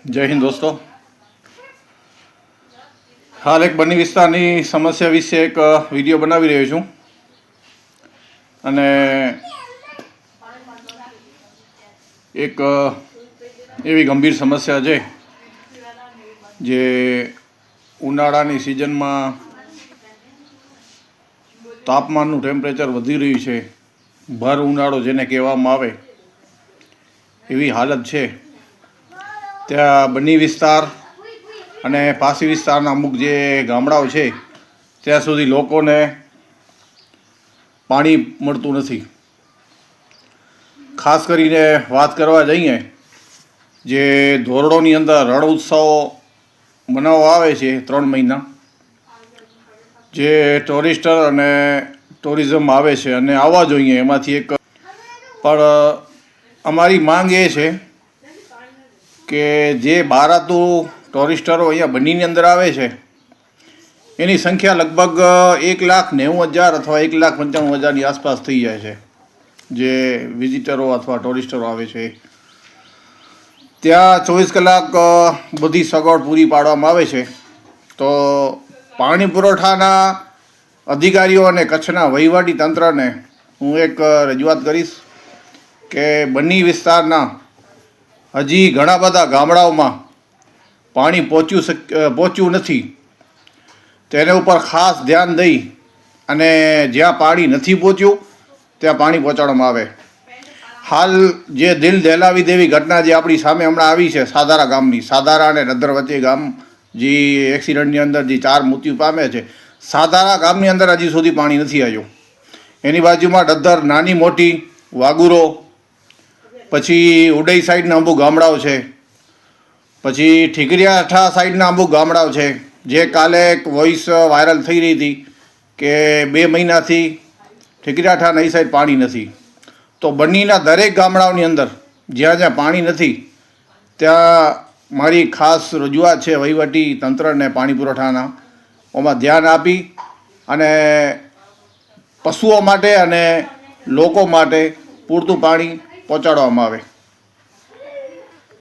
જય હિન્દ દોસ્તો. હાલ એક બન્ની વિસ્તારની સમસ્યા વિશે એક વિડીયો બનાવી રહ્યો છું અને એક એવી ગંભીર સમસ્યા છે જે ઉનાળાની સિઝનમાં તાપમાનનું ટેમ્પરેચર વધી રહ્યું છે. ભર ઉનાળો જેને કહેવામાં આવે એવી હાલત છે. ત્યાં બન્ની વિસ્તાર અને પાસી વિસ્તારના અમુક જે ગામડાઓ છે ત્યાં સુધી લોકોને પાણી મળતું નથી. ખાસ કરીને વાત કરવા જઈએ, જે ધોરડોની અંદર રણ ઉત્સવો મનાવવા આવે છે 3 મહિના, જે ટુરિસ્ટર અને ટુરિઝમ આવે છે અને આવવા જોઈએ એમાંથી એક. પણ અમારી માંગ એ છે કે જે બહારાતું ટુરિસ્ટરો અહીંયા બન્નીની અંદર આવે છે એની સંખ્યા લગભગ 1,90,000 અથવા 1,95,000ની આસપાસ થઈ જાય છે. જે વિઝિટરો અથવા ટુરિસ્ટરો આવે છે ત્યાં 24 કલાક બધી સગવડ પૂરી પાડવામાં આવે છે. તો પાણી પુરવઠાના અધિકારીઓ અને કચ્છના વહીવટી તંત્રને હું એક રજૂઆત કરીશ કે બન્ની વિસ્તારના હજી ઘણા બધા ગામડાઓમાં પાણી પહોંચ્યું નથી. તેને ઉપર ખાસ ધ્યાન દઈ અને જ્યાં પાણી નથી પહોંચ્યું ત્યાં પાણી પહોંચાડવામાં આવે. હાલ જે દિલ દહેલાવી દેવી ઘટના જે આપણી સામે હમણાં આવી છે સાધારા ગામની, સાધારા અને રદ્દર વચ્ચે ગામ જે એક્સિડન્ટની અંદર જે 4 મૃત્યુ પામે છે, સાધારા ગામની અંદર હજી સુધી પાણી નથી આવ્યું. એની બાજુમાં રદ્દર, નાની મોટી, વાગુરો, પછી ઉડઈ સાઈડના અમુક ગામડાઓ છે, પછી ઠીકરિયાઠા સાઈડના અમુક ગામડાઓ છે. જે કાલે એક વોઇસ વાયરલ થઈ રહી હતી કે 2 મહિનાથી ઠીકરિયાઠાના એ સાઈડ પાણી નથી. તો બન્નીના દરેક ગામડાઓની અંદર જ્યાં જ્યાં પાણી નથી ત્યાં મારી ખાસ રજૂઆત છે વહીવટી તંત્રને પાણી પુરવઠાના ઓમાં ધ્યાન આપી અને પશુઓ માટે અને લોકો માટે પૂરતું પાણી પહોંચાડવામાં આવે.